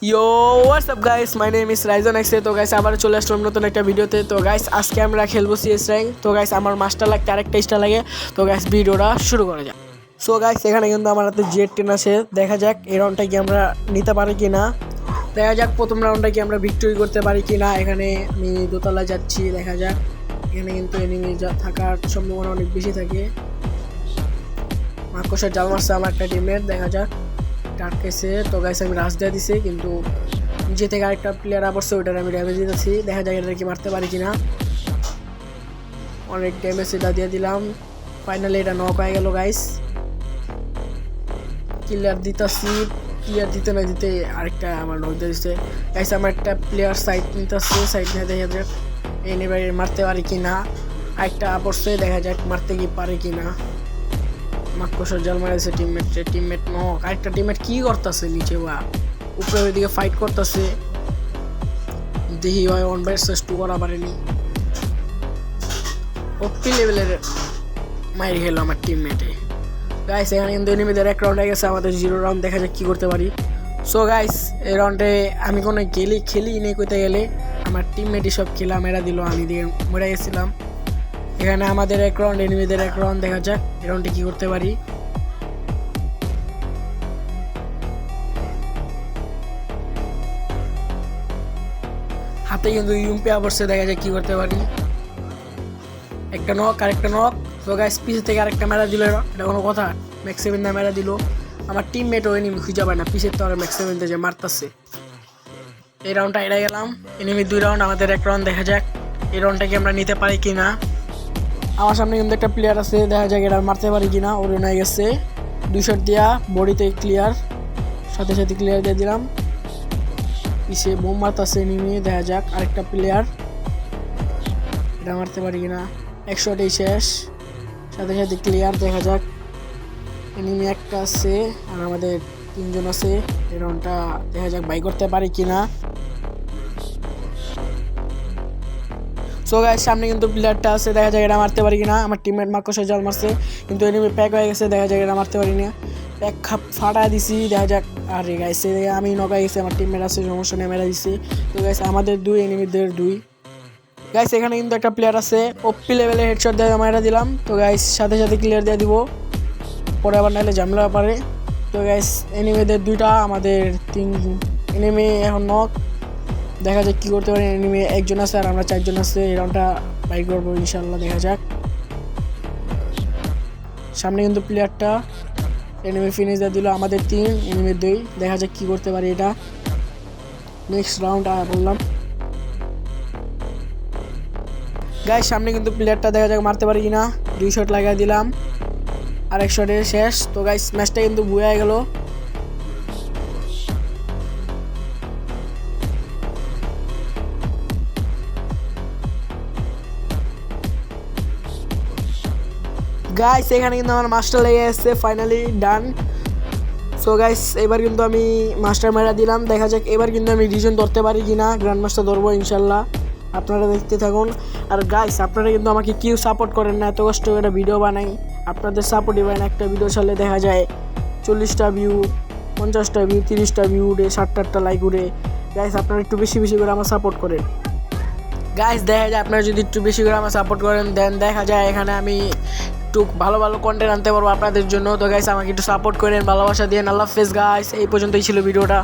Yo WhatsApp guys, my name is Ryzen এক্সে। তো guys আবার চলে আসলাম নতুন একটা ভিডিওতে। তো গাইস আজকে আমরা খেলবো সিএস র্যাঙ্ক। তো গাইস আমার মাস্টার লাগতে আরেকটা স্টার লাগে। তো গাইস ভিডিওটা শুরু করা যাক। সো গাইস এখানে কিন্তু আমার হাতে জেড 10 আছে। দেখা যাক এই রাউন্ডটা কি আমরা নিতে পারি কি না। দেখা যাক প্রথম রাউন্ডটা কি আমরা ভিক্টরি করতে পারি কি না। এখানে আমি দোতলা যাচ্ছি, দেখা যাক। এখানে কিন্তু এনিমি থাকার সম্ভাবনা অনেক বেশি থাকে। মাকড়সার জাল মারছে আমার একটা টিমের, দেখা যাক টাটকেছে। তো গাইস আমি রাশ দিয়ে দিছি, কিন্তু নিচে থেকে আরেকটা প্লেয়ার পড়ছে, ওইটার আমি ড্যামেজ দিতেছি। দেখা যাক এটা কি মারতে পারি কিনা। অনেক ড্যামেজ এটা দিয়ে দিলাম। ফাইনালি এটা নক হয়ে গেল গাইস। কিলার দিতেছি, ক্লিয়ার দিতে না দিতে আরেকটা আমার নক দিয়ে দিচ্ছে গাইস। আমার একটা প্লেয়ার সাইড নিতেছে, সাইড নিয়ে দেখা যাক এনিবারে মারতে পারি কিনা। আরেকটা পড়ছে, দেখা যাক মারতে কি পারে কিনা। মাকড়সার জাল মারাইছে টিমমেট নক। আরেকটা টিমমেট কি করতেছে নিচে বা উপরে, ওইদিকে ফাইট করতেছে। দেখি হয় 1/2 করা পারেনি। ওপি লেভেলের মাইর খেল আমার টিমমেটে গাইস। এখানে কিন্তু এনিমিদের এক রাউন্ড হয়ে গেছে, আমাদের 0 রাউন্ড। দেখা যাক কি করতে পারি। সো গাইস এই রাউন্ডে আমি কোনো খেলি নেই কইতে গেলে। আমার টিমমেটই সব খেলা মেরা দিল, আমি দিয়ে মরে গেছিলাম। এখানে আমাদের এক রাউন্ড, এনিমিদের এক রাউন্ড। দেখা যাক এই রাউন্ডে কি করতে পারি। হাতে কিন্তু ইউম্পে পড়ছে, দেখা যাক কি করতে পারি। একটা নক, আরেকটা নক। তো গাইস পিছে থেকে আরেকটা মেরা দিল, এটা কোনো কথা? ম্যাক্স7 না মেরা দিল। আমার টিমমেটও এনিমি খুঁজে পায় না, পিছের তো আর ম্যাক্স7 যে মারতেছে। এই রাউন্ডটা এড়ে গেলাম। এনিমি 2 রাউন্ড, আমাদের এক রাউন্ড। দেখা যাক এই রাউন্ডটাকে আমরা নিতে পারি কিনা। আমার সামনে কিন্তু একটা প্লেয়ার আছে, দেখা যাক এটা মারতে পারি কিনা। ওর নাই গেছে 2 শট দিয়া বডিতে ক্লিয়ার, সাথে সাথে ক্লিয়ার দিয়ে দিলাম। পিছিয়ে বোম মারতেছে এনিমি, দেখা যাক আরেকটা প্লেয়ার এটা মারতে পারি কিনা। 1 শটেই শেষ, সাথে সাথে ক্লিয়ার। দেখা যাক এনিমি একটা আছে আর আমাদের 3 জন আছে। এই রাউন্ডটা দেখা যাক বাই করতে পারি কিনা। সো গাইস সামনে কিন্তু প্লেয়ারটা আছে, দেখা যাক এটা মারতে পারি কিনা। আমার টিমমেট মাকড়সার জাল মারছে, কিন্তু এনিমি প্যাক হয়ে গেছে। দেখা যাক এটা মারতে পারি না, প্যাক ফাটা দিছি। দেখা যাক। আরে গাইস আমি নকাই গেছি, আমার টিমমেট আছে, সমস্যা নেই, মেরা দিছি। তো গাইস আমাদের 2, এনিমিদের 2। গাইস এখানে কিন্তু একটা প্লেয়ার আছে, ওপি লেভেলে হেডশট দিয়ে মারা দিলাম। তো গাইস সাথে সাথে ক্লিয়ার দিয়ে দিব, পরে আবার নাহলে ঝামেলা পারে। তো গাইস এনিমিদের 2টা, আমাদের 3 এনিমি এখন নক। দেখা যাক কি করতে পারি। এনিমি 1 জন আছে আর আমরা 4 জন আছে। এই রাউন্ডটা বাই করবো ইনশাল্লাহ। দেখা যাক সামনে কিন্তু প্লেয়ারটা এনিমি ফিনিশ দিয়ে দিল। আমাদের 3, এনিমির 2। দেখা যাক কি করতে পারি এটা। নেক্সট রাউন্ড বললাম গাইস। সামনে কিন্তু প্লেয়ারটা, দেখা যাক মারতে পারি কিনা। 2 শট লাগিয়ে দিলাম, আর 1 শটে শেষ। তো গাইস ম্যাচটা কিন্তু বুয়ে গেল। গাইস এখানে কিন্তু আমার মাস্টার লেগে এসেছে, ফাইনালি ডান। সো গাইস এবার কিন্তু আমি মাস্টার মেরা দিলাম। দেখা যাক এবার কিন্তু আমি রিজন ধরতে পারি কিনা। গ্র্যান্ড মাস্টার ধরবো ইনশাল্লাহ, আপনারা দেখতে থাকুন। আর গাইস আপনারা কিন্তু আমাকে কেউ সাপোর্ট করেন না, এত কষ্ট করে ভিডিও বানাই। আপনাদের সাপোর্টই পাই না। একটা ভিডিও চালে দেখা যায় 40টা ভিউ, 50টা ভিউ, 30টা ভিউ উঠে, 60টা লাইক উঠে। গাইস আপনারা একটু বেশি বেশি করে আমার সাপোর্ট করেন। গাইস দেখা যায় আপনারা যদি একটু বেশি করে আমার সাপোর্ট করেন, দেন দেখা যায় এখানে আমি একটু ভালো ভালো কন্টেন্ট আনতে পারবো আপনাদের জন্য। তো গাইস আমাকে একটু সাপোর্ট করেন, ভালোবাসা দিয়েন। আল্লাহ হাফেজ গাইস, এই পর্যন্তই ছিল ভিডিওটা।